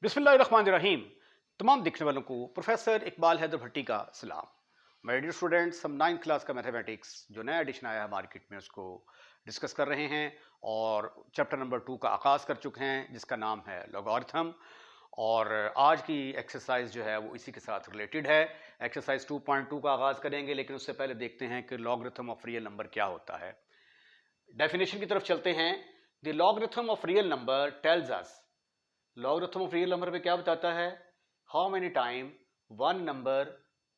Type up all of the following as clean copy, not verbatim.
बिस्मिल्लाहिर्रहमानिर्रहीम। तमाम देखने वालों को प्रोफेसर इकबाल हैदर भट्टी का सलाम। माय डियर स्टूडेंट्स, हम 9th क्लास का मैथमेटिक्स जो नया एडिशन आया है मार्केट में उसको डिस्कस कर रहे हैं और चैप्टर नंबर 2 का आगाज़ कर चुके हैं जिसका नाम है लॉगरिथम। और आज की एक्सरसाइज जो है वो इसी के साथ रिलेटेड है। एक्सरसाइज 2.2 का आगाज़ करेंगे, लेकिन उससे पहले देखते हैं कि लॉगरिथम ऑफ रियल नंबर क्या होता है। डेफिनेशन की तरफ चलते हैं। The logarithm of real number tells us, logarithm of real number पे क्या बताता है, how many time one number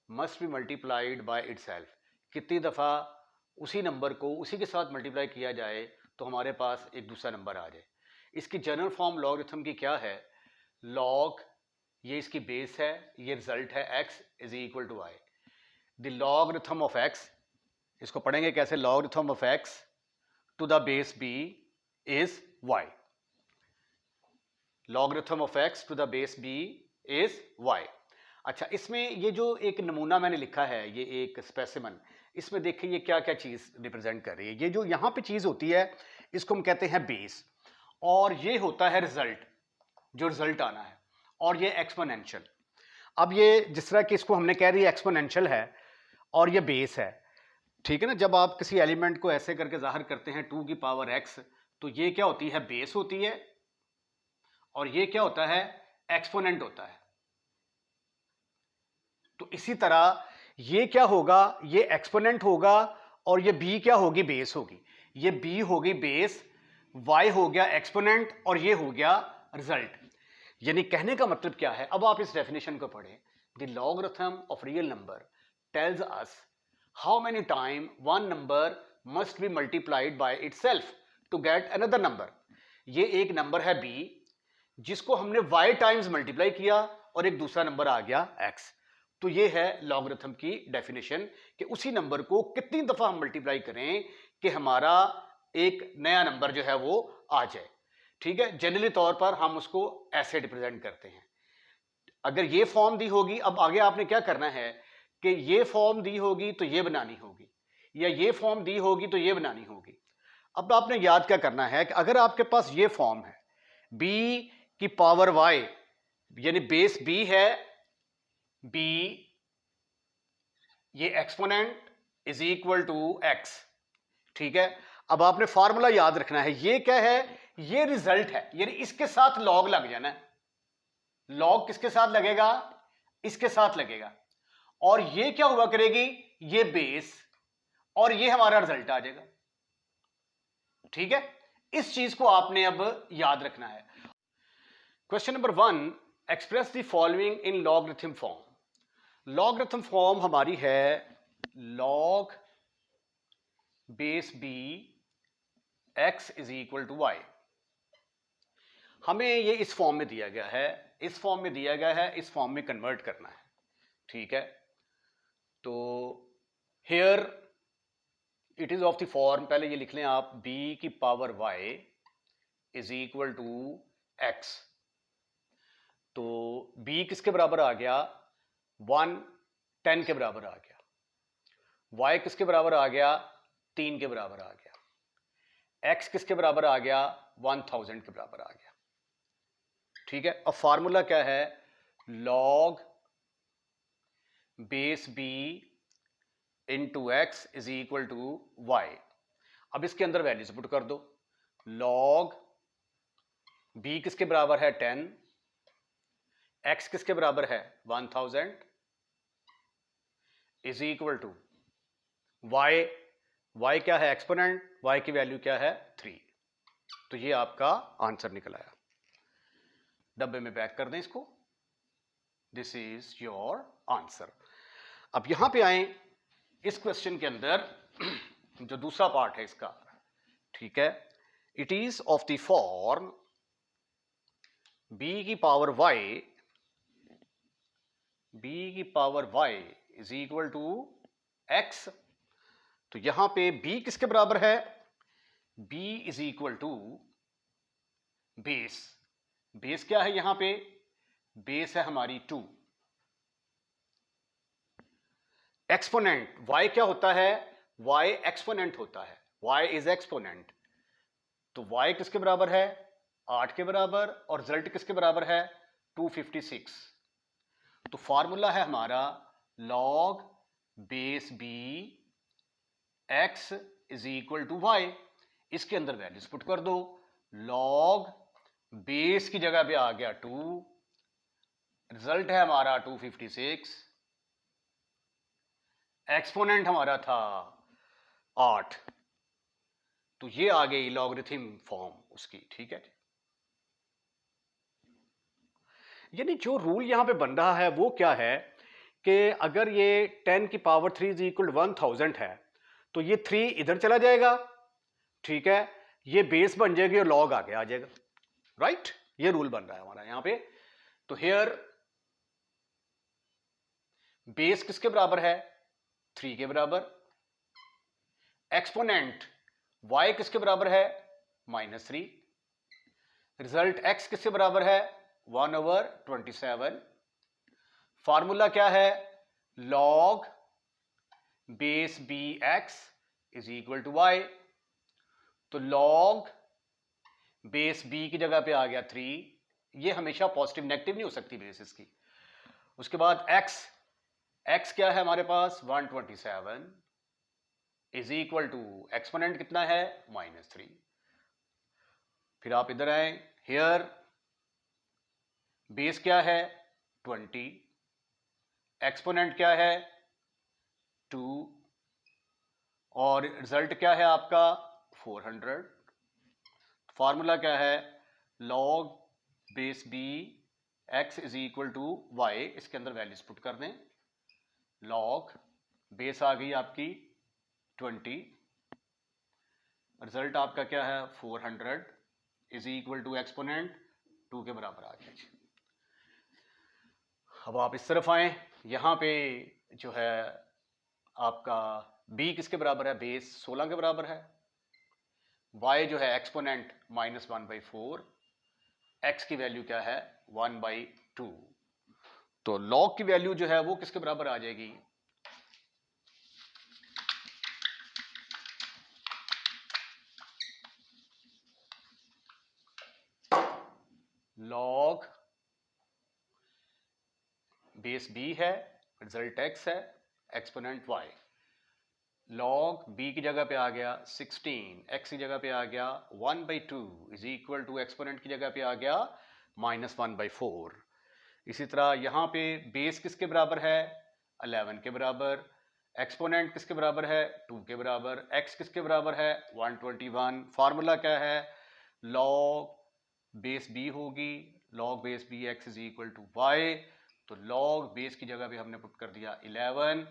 must be multiplied by itself, कितनी दफ़ा उसी नंबर को उसी के साथ मल्टीप्लाई किया जाए तो हमारे पास एक दूसरा नंबर आ जाए। इसकी जनरल फॉर्म लॉगरिथम की क्या है, लॉग, ये इसकी बेस है, ये रिजल्ट है x is equal to I. The logarithm of x, इसको पढ़ेंगे कैसे, logarithm of x to the base b is y। Logarithm of x to the base b is y। अच्छा, इसमें ये जो एक नमूना मैंने लिखा है, ये एक स्पेसिमन, इसमें देखिए ये क्या क्या चीज़ रिप्रेजेंट कर रही है। ये जो यहाँ पे चीज़ होती है इसको हम कहते हैं बेस, और ये होता है रिजल्ट, जो रिजल्ट आना है, और ये एक्सपोनेंशियल। अब ये जिस तरह कि इसको हमने कह रही है एक्सपोनेंशियल है और ये बेस है, ठीक है ना। जब आप किसी एलिमेंट को ऐसे करके जाहिर करते हैं 2 की पावर x, तो ये क्या होती है, बेस होती है, और ये क्या होता है, एक्सपोनेंट होता है। तो इसी तरह ये क्या होगा, ये एक्सपोनेंट होगा, और ये b क्या होगी, बेस होगी। ये b होगी बेस, y हो गया एक्सपोनेंट, और ये हो गया रिजल्ट। यानी कहने का मतलब क्या है, अब आप इस डेफिनेशन को पढ़ें। The logarithm of real number tells us how many time one number must be multiplied by itself to get another number. ये एक नंबर है b जिसको हमने y टाइम्स मल्टीप्लाई किया और एक दूसरा नंबर आ गया x। तो ये है लॉगरिथम की डेफिनेशन कि उसी नंबर को कितनी दफा हम मल्टीप्लाई करें कि हमारा एक नया नंबर जो है वो आ जाए। ठीक है, जनरली तौर पर हम उसको ऐसे रिप्रेजेंट करते हैं। अगर ये फॉर्म दी होगी, अब आगे आपने क्या करना है कि ये फॉर्म दी होगी तो ये बनानी होगी, या ये फॉर्म दी होगी तो ये बनानी होगी। अब आपने याद क्या करना है कि अगर आपके पास ये फॉर्म है b की पावर y, यानी बेस b है, b ये exponent is equal to x, ठीक है। अब आपने फार्मूला याद रखना है, ये क्या है, ये रिजल्ट है, यानी इसके साथ लॉग लग जाना है। लॉग किसके साथ लगेगा, इसके साथ लगेगा, और ये क्या हुआ करेगी, ये बेस, और ये हमारा रिजल्ट आ जाएगा। ठीक है, इस चीज को आपने अब याद रखना है। Question number 1, express the following in logarithm form. Logarithm form हमारी है log base b x is equal to y। हमें ये इस फॉर्म में दिया गया है, इस फॉर्म में दिया गया है, इस फॉर्म में कन्वर्ट करना है। ठीक है, तो here it is of the form, पहले ये लिख लें आप, b की power y is equal to x। तो b किसके बराबर आ गया, 1 10 के बराबर आ गया। y किसके बराबर आ गया, 3 के बराबर आ गया। x किसके बराबर आ गया, 1000 के बराबर आ गया। ठीक है, अब फार्मूला क्या है, log base b into x is equal to y। अब इसके अंदर वैल्यूज पुट कर दो। लॉग b किसके बराबर है, 10, x किसके बराबर है, 1000, is equal to y, y क्या है, एक्सपोनेंट, y की वैल्यू क्या है, 3। तो ये आपका आंसर निकल आया। डब्बे में पैक कर दें इसको, दिस इज योर आंसर। अब यहां पे आए इस क्वेश्चन के अंदर जो दूसरा पार्ट है इसका, ठीक है, it is of the form b की पावर y, b की power y is equal to x। तो यहां पे b किसके बराबर है, b is equal to base. Base क्या है यहां पे, बेस है हमारी 2। एक्सपोनेंट y क्या होता है, y एक्सपोनेंट होता है, y इज एक्सपोनेंट। तो y किसके बराबर है, 8 के बराबर, और रिजल्ट किसके बराबर है, 256। तो फॉर्मूला है हमारा log base b x is equal to y. इसके अंदर वैल्यूज पुट कर दो। log बेस की जगह पे आ गया 2, रिजल्ट है हमारा 256, एक्सपोनेंट हमारा था 8। तो ये आ गई लॉगरिथम फॉर्म उसकी, ठीक है। यानी जो रूल यहां पे बन रहा है वो क्या है कि अगर ये 10 की पावर 3 इज इक्वल 1000 है तो ये 3 इधर चला जाएगा, ठीक है, ये बेस बन जाएगी और लॉग आगे आ जाएगा, राइट। ये रूल बन रहा है हमारा यहां पे। तो हियर बेस किसके बराबर है? 3 के बराबर। एक्सपोनेंट y किसके बराबर है? -3। रिजल्ट x किसके बराबर है? 1/27। फार्मूला क्या है? log base b x is equal to y. तो log बेस b की जगह पे आ गया 3। ये हमेशा पॉजिटिव नेगेटिव नहीं हो सकती बेस इसकी। उसके बाद x क्या है हमारे पास? 127 इज इक्वल टू एक्सपोनेंट कितना है? -3। फिर आप इधर आए, हियर बेस क्या है? 20, एक्सपोनेंट क्या है? 2, और रिजल्ट क्या है आपका? 400। फार्मूला क्या है? log base b x is equal to y. इसके अंदर वैल्यूज पुट कर दें। log बेस आ गई आपकी 20, रिजल्ट आपका क्या है? 400 इज इक्वल टू एक्सपोनेंट 2 के बराबर आ गया। अब आप इस तरफ आए, यहां पे जो है आपका b किसके बराबर है? बेस 16 के बराबर है। y जो है एक्सपोनेंट -1/4, x की वैल्यू क्या है? 1/2। तो log की वैल्यू जो है वो किसके बराबर आ जाएगी? log बेस b है, रिजल्ट x है, एक्सपोनेंट y। log b की जगह पे आ गया 16, x की जगह पे आ गया 1/2 इज इक्वल टू एक्सपोनेंट की जगह पे आ गया -1/4। इसी तरह यहां पे बेस किसके बराबर है? 11 के बराबर। एक्सपोनेंट किसके बराबर है? 2 के बराबर। x किसके बराबर है? 121। फार्मूला क्या है? log बेस b होगी, log base b x is equal to y। तो log बेस की जगह पे हमने पुट कर दिया 11,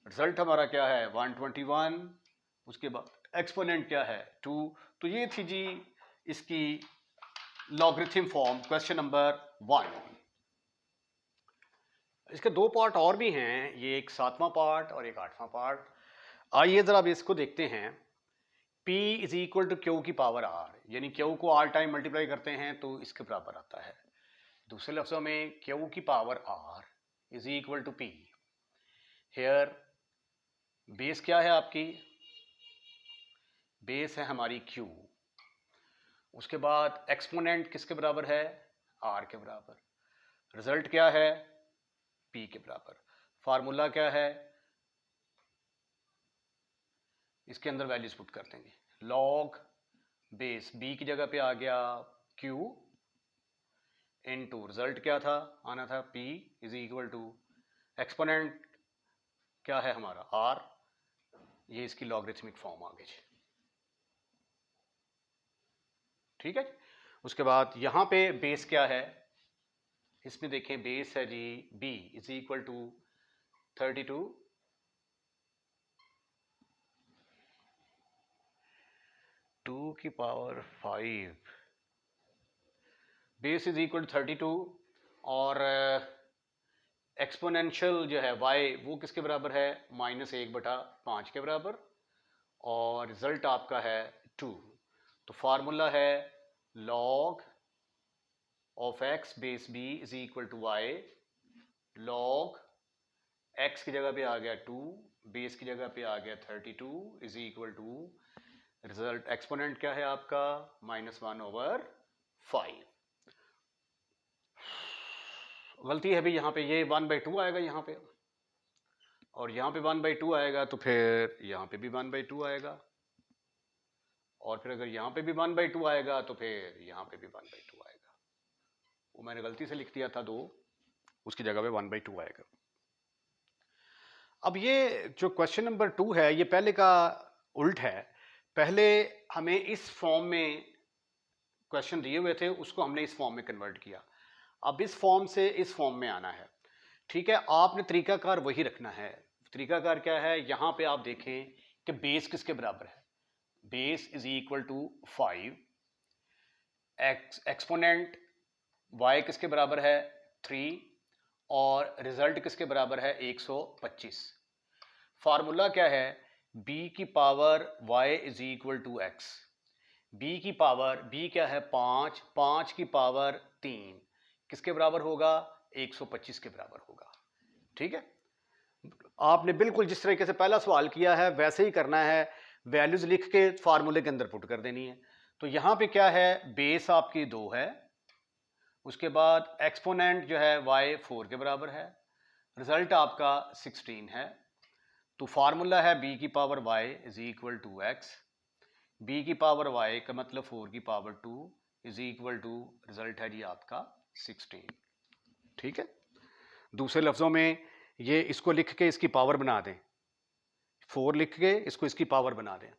रिजल्ट हमारा क्या है? 121। उसके बाद एक्सपोनेंट क्या है? 2। तो ये थी जी इसकी लॉगरिथम फॉर्म, क्वेश्चन नंबर 1। इसके 2 पार्ट और भी हैं, ये एक 7वां पार्ट और एक 8वां पार्ट। आइए जरा अब इसको देखते हैं। P is equal to q की पावर r, यानी क्यू को r टाइम मल्टीप्लाई करते हैं तो इसके बराबर आता है। दूसरे लफ्जों में क्यू की power r is equal to P। Here base क्या है आपकी? बेस है हमारी Q। उसके बाद एक्सपोनेंट किसके बराबर है? R के बराबर। रिजल्ट क्या है? P के बराबर। फार्मूला क्या है? इसके अंदर वैल्यूज पुट कर देंगे। log बेस b की जगह पे आ गया Q इनटू रिजल्ट क्या था? आना था P is equal to exponent क्या है हमारा? R। ये इसकी लॉगरिथमिक फॉर्म आ गई, ठीक है। उसके बाद यहां पे बेस क्या है? इसमें देखें बेस है जी b इज इक्वल टू 32, 2 की power 5। Base is equal to 32 और एक्सपोनेंशियल जो है y वो किसके बराबर है? -1/5 के बराबर, और रिजल्ट आपका है 2। तो फार्मूला है log of x base b is equal to y। log x की जगह पे आ गया 2, बेस की जगह पे आ गया 32 is equal to result exponent क्या है आपका? -1/5। गलती है भी, यहाँ पे ये 1/2 आएगा यहाँ पे, और यहाँ पे 1/2 आएगा, तो फिर यहाँ पे भी 1/2 आएगा, और फिर अगर यहाँ पे भी 1/2 आएगा तो फिर यहाँ पे भी 1/2 आएगा। वो मैंने गलती से लिख दिया था 2, उसकी जगह पे 1/2 आएगा। अब ये जो क्वेश्चन नंबर 2 है ये पहले का उल्ट है। पहले हमें इस फॉर्म में क्वेश्चन दिए हुए थे, उसको हमने इस फॉर्म में कन्वर्ट किया। अब इस फॉर्म से इस फॉर्म में आना है। ठीक है, आपने तरीकाकार वही रखना है। तरीकाकार क्या है, यहां पे आप देखें कि बेस किसके बराबर है। Base is equal to 5, exponent y किसके बराबर है 3, और रिजल्ट किसके बराबर है 125। फार्मूला क्या है, b की power y is equal to x. b की पावर, b क्या है 5, 5 की पावर 3 किसके बराबर होगा 125 के बराबर होगा। ठीक है, आपने बिल्कुल जिस तरीके से पहला सवाल किया है वैसे ही करना है, वैल्यूज लिख के फार्मूले के अंदर पुट कर देनी है। तो यहां पे क्या है, बेस आपकी 2 है, उसके बाद एक्सपोनेंट जो है y 4 के बराबर है, रिजल्ट आपका 16 है। तो फार्मूला है b की power y is equal to x, b की पावर y का मतलब 4 की power 2 is equal to, result है जी आपका 16। ठीक है, दूसरे लफ्जों में ये इसको लिख के इसकी पावर बना दें, 4 लिख के इसको इसकी पावर बना दें।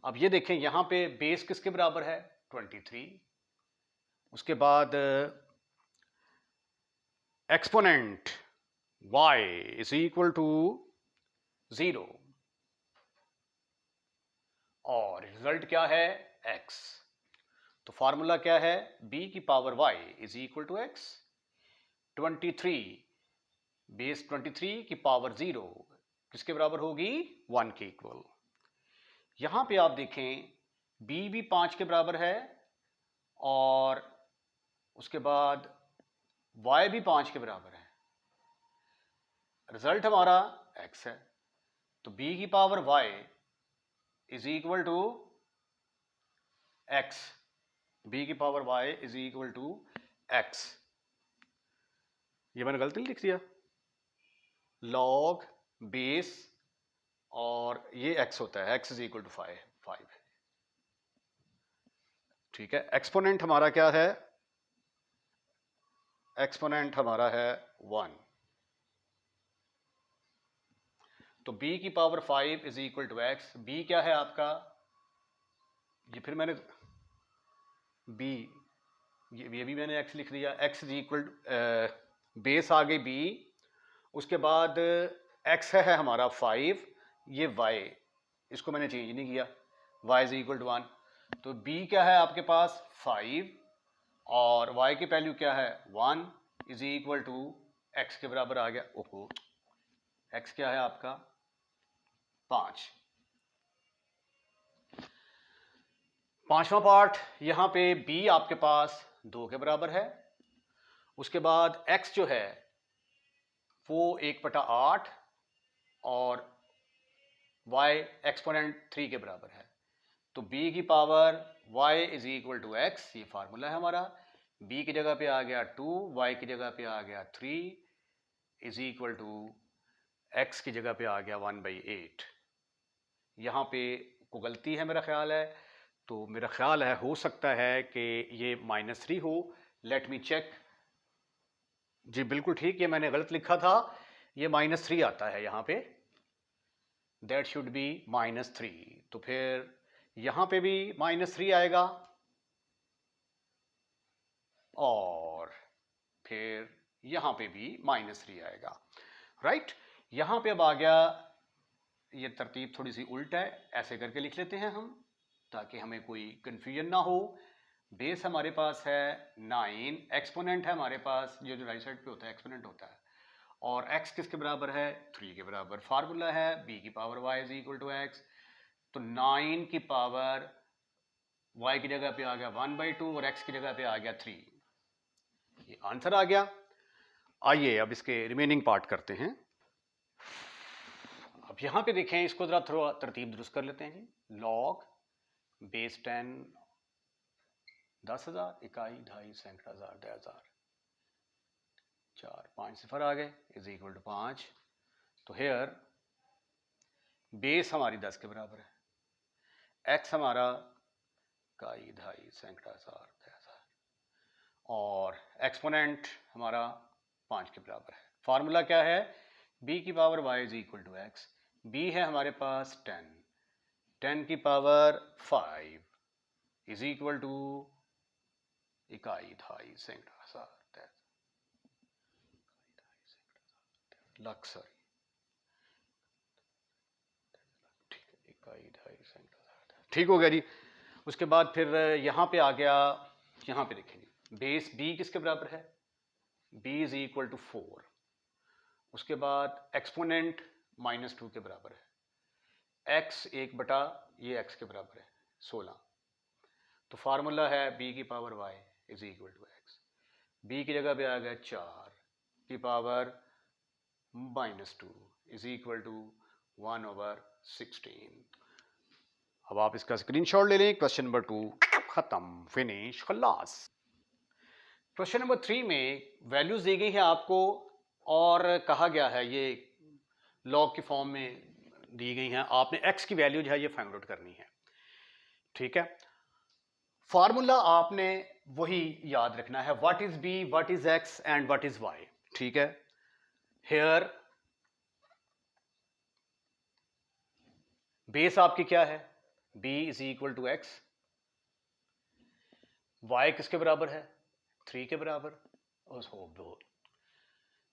अब ये देखें यहां पे बेस किसके बराबर है 23, उसके बाद exponent y is equal to 0, और रिजल्ट क्या है x। तो फार्मूला क्या है, b की power y is equal to x, 23 base 23 की पावर 0 किसके बराबर होगी 1 के इक्वल। यहां पे आप देखें b भी 5 के बराबर है, और उसके बाद y भी 5 के बराबर है, रिजल्ट हमारा x है। तो b की power y is equal to x, b की power y is equal to x। ये मैंने गलती लिख दिया, लॉग बेस और ये x होता है, x इज इक्वल टू 5। ठीक है, एक्सपोनेंट हमारा क्या है, एक्सपोनेंट हमारा है 1। तो b की power 5 is equal to x, b क्या है आपका, ये फिर मैंने b, ये भी मैंने x लिख दिया, x इज इक्वल बेस आ गई b, उसके बाद x है हमारा 5, ये y, इसको मैंने चेंज नहीं किया, y इज इक्वल टू 1। तो b क्या है आपके पास 5, और y की वैल्यू क्या है 1 इज इक्वल टू x के बराबर आ गया। ओहो, x क्या है आपका 5। पांचवा पार्ट, यहां पे b आपके पास 2 के बराबर है, उसके बाद x जो है वो 1/8, और y एक्सपोनेंट 3 के बराबर है। तो b की power y is equal to x, ये फार्मूला है हमारा। b की जगह पे आ गया 2, y की जगह पे आ गया 3 इज इक्वल टू x की जगह पे आ गया 1/8। यहाँ पे को गलती है मेरा ख्याल है, तो मेरा ख्याल है हो सकता है कि ये -3 हो। Let me check. जी बिल्कुल ठीक, ये मैंने गलत लिखा था, ये -3 आता है यहाँ पे, दैट शुड बी -3। तो फिर यहाँ पे भी -3 आएगा, और फिर यहाँ पे भी -3 आएगा, राइट। यहाँ पे अब आ गया, ये तरतीब थोड़ी सी उल्ट है, ऐसे करके लिख लेते हैं हम ताकि हमें कोई कंफ्यूजन ना हो। बेस हमारे पास है 9, एक्सपोनेंट है हमारे पास, जो राइट साइड पे होता है एक्सपोनेंट होता है, और x किसके बराबर है 3 के बराबर। फार्मूला है b की power y is equal to x. तो 9 की पावर y की जगह पे आ गया 1/2, और x की जगह पे आ गया 3। ये आंसर आ गया। आइए अब इसके रिमेनिंग पार्ट करते हैं। अब यहां पे देखें, इसको जरा थोड़ा तरतीब दुरुस्त कर लेते हैं जी। लॉग बेस 10 10,000, इकाई, ढाई, सैकड़ा, हजार, 10,000, 4, 5 सिफर आ गए इज इक्वल टू 5। तो हेयर बेस हमारी 10 के बराबर है, एक्स हमारा इकाई, दहाई, सैकड़ा, हजार, और एक्सपोनेंट हमारा 5 के बराबर है। फार्मूला क्या है, b की power y is equal to x. b है हमारे पास 10, 10 की पावर 5 इज इक्वल टू इकाई, दहाई, सैकड़ा, हजार, लाख, सॉरी, ठीक है, इकाई, दहाई, सैकड़ा, ठीक हो गया जी। उसके बाद फिर यहाँ पे आ गया, यहाँ पे देखेंगे बेस b किसके बराबर है, b इज इक्वल टू 4। उसके बाद एक्सपोनेंट -2 के बराबर है, x 1 बटा ये x के बराबर है 16। तो फार्मूला है b की power y is equal to x. b की जगह पे आ गया 4 की पावर -2 इज इक्वल टू 1/16। अब आप इसका स्क्रीनशॉट ले लें। क्वेश्चन नंबर 2 खत्म, फिनिश, खल्लास। क्वेश्चन नंबर 3 में वैल्यूज दी गई है आपको और कहा गया है ये लॉग की फॉर्म में दी गई हैं, आपने x की वैल्यू जो है ये फाइंड आउट करनी है, ठीक है। फार्मूला आपने वही याद रखना है, what is b, what is x and what is y, ठीक है। हेयर बेस आपकी क्या है, b is equal to x, y किसके बराबर है, 3 के बराबर,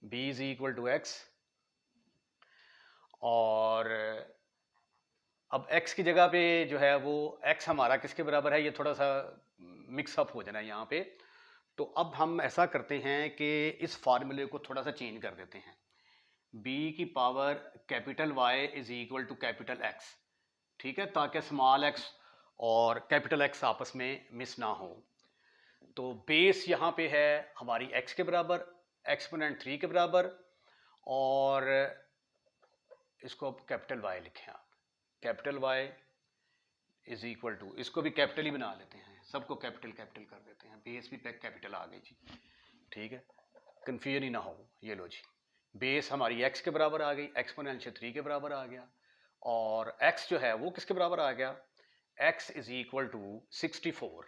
b is equal to x, और अब x की जगह पे जो है वो x हमारा किसके बराबर है, ये थोड़ा सा मिक्सअप हो जाना है यहाँ पे। तो अब हम ऐसा करते हैं कि इस फार्मूले को थोड़ा सा चेंज कर देते हैं, b की power capital Y is equal to capital X, ठीक है, ताकि स्मॉल x और कैपिटल X आपस में मिस ना हो। तो बेस यहाँ पे है हमारी x के बराबर, एक्सपोनेंट 3 के बराबर, और इसको अब कैपिटल Y लिखें आप, capital Y is equal to, इसको भी कैपिटल ही बना लेते हैं, सबको कैपिटल कैपिटल कर देते हैं, बेस भी कैपिटल आ गई जी, ठीक है, कन्फ्यूजन ही ना हो। ये लो जी, बेस हमारी x के बराबर आ गई, एक्सपोनेंशियल 3 के बराबर आ गया, और x जो है वो किसके बराबर आ गया, x इज इक्वल टू 64,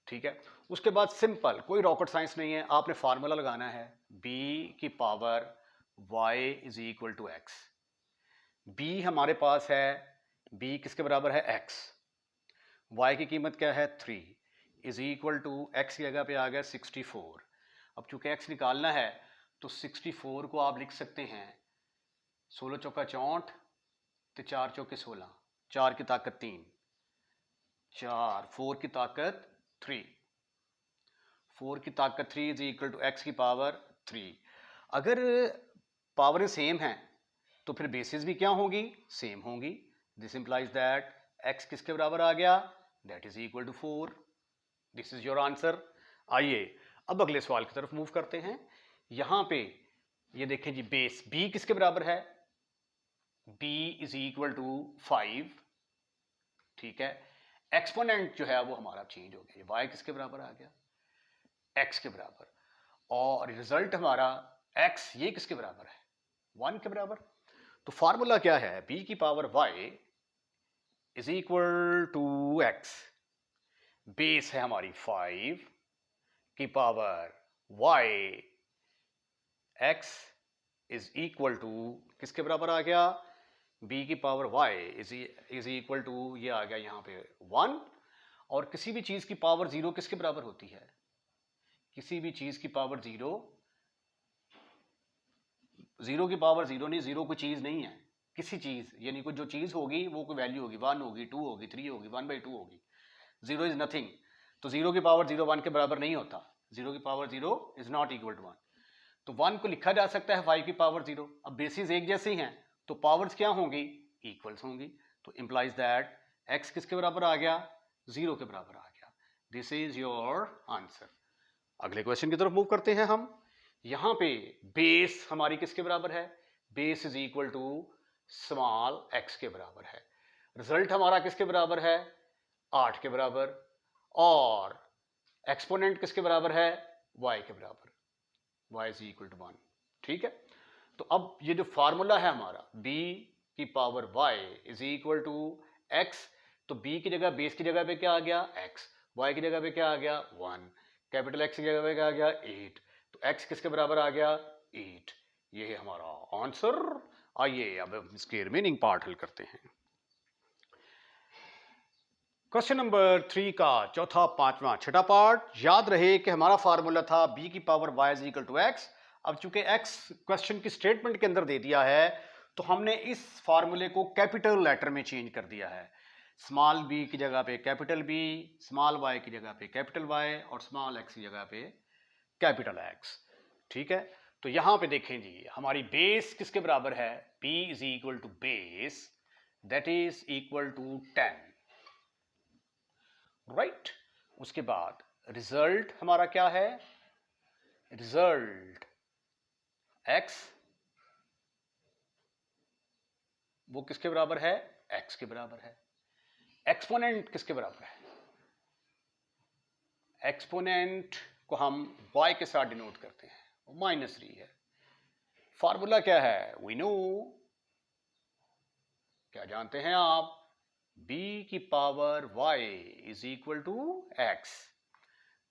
ठीक है। उसके बाद सिंपल, कोई रॉकेट साइंस नहीं है, आपने फार्मूला लगाना है b की power y is equal to x. b हमारे पास है, b किसके बराबर है, x, y की कीमत क्या है 3 इज इक्वल टू x की जगह पे आ गया 64। अब चूंकि x निकालना है तो 64 को आप लिख सकते हैं 16 चौका 64, तो 4 चौके 16, 4 की ताकत 3, 4 की ताकत 3, 4 की ताकत 3 इज इक्वल टू x की पावर 3। अगर पावर सेम है तो फिर बेसिस भी क्या होंगी, सेम होंगी। दिस इंप्लाइज दैट x किसके बराबर आ गया, that is equal to 4। This is your answer. आइए अब अगले सवाल की तरफ मूव करते हैं। यहां पे ये देखें जी, बेस b किसके बराबर है, b इज इक्वल टू 5, ठीक है। एक्सपोनेंट जो है वो हमारा चेंज हो गया, y किसके बराबर आ गया, x के बराबर, और रिजल्ट हमारा x ये किसके बराबर है, 1 के बराबर। तो फार्मूला क्या है, b की power y is equal to x, base है हमारी 5 की power y, x is equal to किसके बराबर आ गया, b की power y is equal to, ये आ गया यहाँ पे 1। और किसी भी चीज की पावर 0 किसके बराबर होती है, किसी भी चीज की पावर 0 की पावर 0 नहीं, 0 कोई चीज नहीं है, किसी चीज यानी कोई जो चीज होगी वो कोई वैल्यू होगी, 1 होगी, 2 होगी, 3 होगी, 1/2 होगी, 0 इज नथिंग। तो 0 की पावर 0 1 के बराबर नहीं होता, 0 की power 0 is not equal to 1। तो 1 को लिखा जा सकता है 5 की पावर 0। अब बेसिस एक जैसे ही हैं तो पावर्स क्या होंगी, इक्वल्स होंगी। तो इंप्लाइज दैट x किसके बराबर आ गया, 0 के बराबर आ गया। This is your answer. अगले क्वेश्चन की तरफ मूव करते हैं हम। यहां पे बेस हमारी किसके बराबर है, base is equal to small x के बराबर है। रिजल्ट हमारा किसके बराबर है, 8 के बराबर, और एक्सपोनेंट किसके बराबर है, y के बराबर। y is equal to 1। ठीक है, तो अब ये जो फार्मूला है हमारा b की power y is equal to x, तो b की जगह, बेस की जगह पे क्या आ गया x, y की जगह पे क्या आ गया 1, कैपिटल X की जगह पे क्या आ गया 8, तो x किसके बराबर आ गया 8। ये है हमारा आंसर। आइए अब हम इसके रिमेनिंग पार्ट हल करते हैं। क्वेश्चन नंबर 3 का चौथा, पांचवा, छठा पार्ट। याद रहे कि हमारा फार्मूला था b की power y is equal to x। अब चूंकि x क्वेश्चन की स्टेटमेंट के अंदर दे दिया है, तो हमने इस फार्मूले को कैपिटल लेटर में चेंज कर दिया है। स्मॉल b की जगह पे कैपिटल B, स्मॉल y की जगह पे कैपिटल Y और स्मॉल x की जगह पे कैपिटल X। ठीक है, तो यहां पे देखें जी, हमारी बेस किसके बराबर है, b is equal to base that is equal to 10, right. उसके बाद रिजल्ट हमारा क्या है, रिजल्ट x वो किसके बराबर है, x के बराबर है। एक्सपोनेंट किसके बराबर है, एक्सपोनेंट को हम y के साथ डिनोट करते हैं, वो -3 है। फार्मूला क्या है, वी नो, क्या जानते हैं आप, b की power y is equal to x,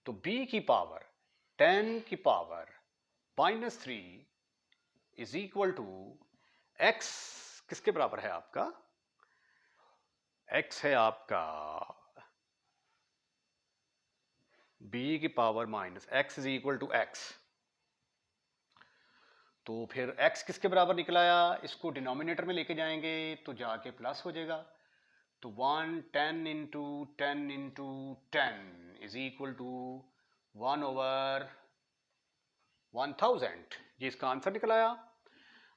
तो b की पावर 10 की power -3 is equal to x किसके बराबर है आपका, x है आपका b की power minus x is equal to x। तो फिर x किसके बराबर निकलाया, इसको डिनोमिनेटर में लेके जाएंगे तो जाके प्लस हो जाएगा, तो 110 into 10 into 10 is equal to 1/1000। ये इसका आंसर निकलाया।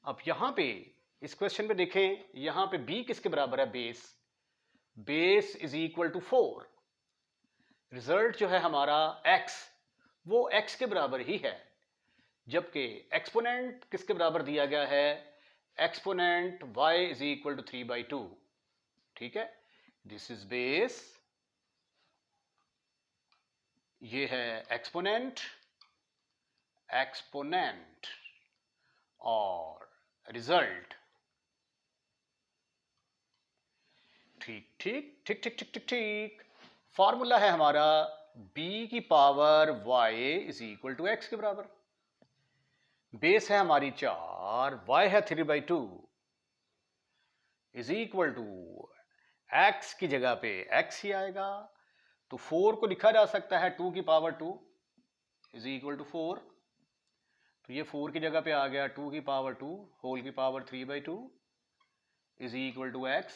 अब यहां पे इस क्वेश्चन में देखें, यहां पे b किसके बराबर है, base, base is equal to 4। Result जो है हमारा x वो x के बराबर ही है, जबकि एक्सपोनेंट किसके बराबर दिया गया है, exponent y is equal to 3/2। ठीक है, दिस इज बेस, ये है एक्सपोनेंट, एक्सपोनेंट और रिजल्ट। ठीक ठीक ठीक ठीक ठीक ठीक ठीक। फॉर्मूला है हमारा b की power y is equal to x के बराबर, बेस है हमारी 4, y है 3/2 इज इक्वल टू x की जगह पे x ही आएगा, तो 4 को लिखा जा सकता है 2 की पावर 2 इज इक्वल टू 4, तो ये 4 की जगह पे आ गया 2 की पावर 2 होल की power 3/2 is equal to x,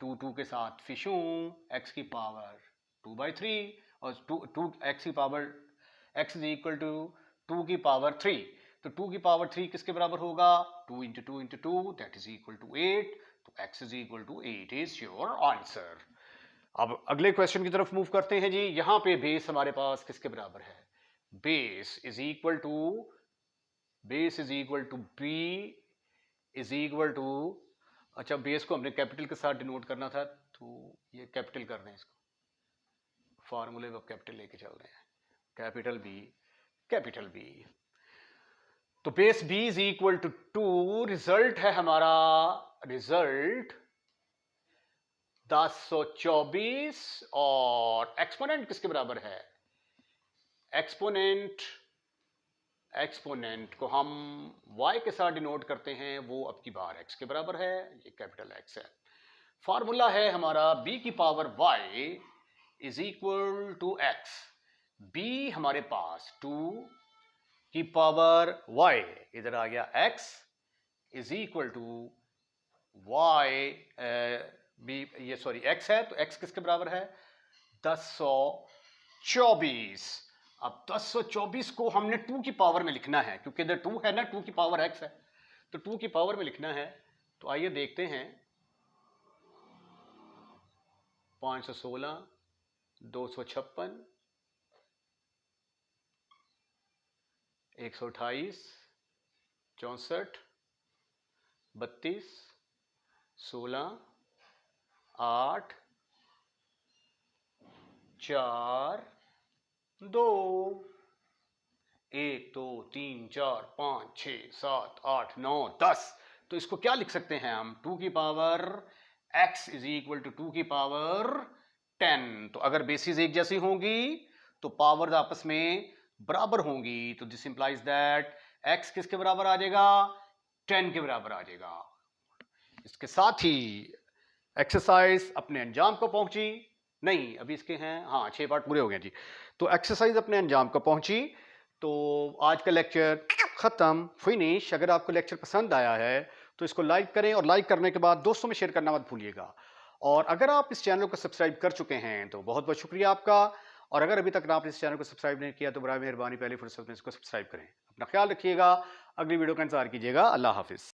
2 के साथ फिशूं, x की पावर 2/3 और 2 x की power x is equal to 2 की पावर 3, तो 2 की पावर 3 किसके बराबर होगा, 2 into 2 into 2 that is equal to 8, तो x is equal to 8 is your answer. अब अगले क्वेश्चन की तरफ मूव करते हैं जी। यहां पे बेस हमारे पास किसके बराबर है, base is equal to, base is equal to b is equal to, अच्छा बेस को हमने कैपिटल के साथ डिनोट करना था, तो ये कैपिटल कर रहे हैं, इसको फार्मूले को कैपिटल लेके चल रहे हैं, कैपिटल B, कैपिटल B। तो base b is equal to 2, result है हमारा, रिजल्ट 1024 और एक्सपोनेंट किसके बराबर है, एक्सपोनेंट, एक्सपोनेंट को हम y के साथ डिनोट करते हैं, वो अब की बार x के बराबर है, ये कैपिटल X है। फॉर्मूला है हमारा b की power y is equal to x, b हमारे पास 2 की पावर y, इधर आ गया x is equal to y, b ये सॉरी x है, तो x किसके बराबर है 1024। अब 1024 को हमने 2 की पावर में लिखना है, क्योंकि इधर 2 है ना, 2 की पावर x है, तो 2 की पावर में लिखना है। तो आइए देखते हैं, 516, 256, 128, 64, 32, 16, 8, 4, 2, 1 2 3 4 5 6 7 8 9 10। तो इसको क्या लिख सकते हैं हम, 2 की power x is equal to 2 की पावर 10। तो अगर बेसिस एक जैसी होंगी तो पावर्स आपस में बराबर होंगी, तो दिस इंप्लाइज दैट x किसके बराबर आ जाएगा, 10 के बराबर आ जाएगा। इसके साथ ही एक्सरसाइज अपने अंजाम को पहुंची, नहीं अभी इसके हैं, हाँ 6 पार्ट पूरे हो गए जी। तो एक्सरसाइज अपने अंजाम को पहुंची। तो आज का लेक्चर खत्म, फिनिश। अगर आपको लेक्चर पसंद आया है तो इसको लाइक करें, और लाइक करने के बाद दोस्तों में शेयर करना मत भूलिएगा। और अगर आप इस चैनल को सब्सक्राइब कर चुके हैं तो बहुत बहुत शुक्रिया आपका। और अगर अभी तक आपने इस चैनल को सब्सक्राइब नहीं किया तो बड़ा मेहरबानी पहली फुर्सत में इसको सब्सक्राइब करें। अपना ख्याल रखिएगा, अगली वीडियो का इंतजार कीजिएगा। अल्लाह हाफिज।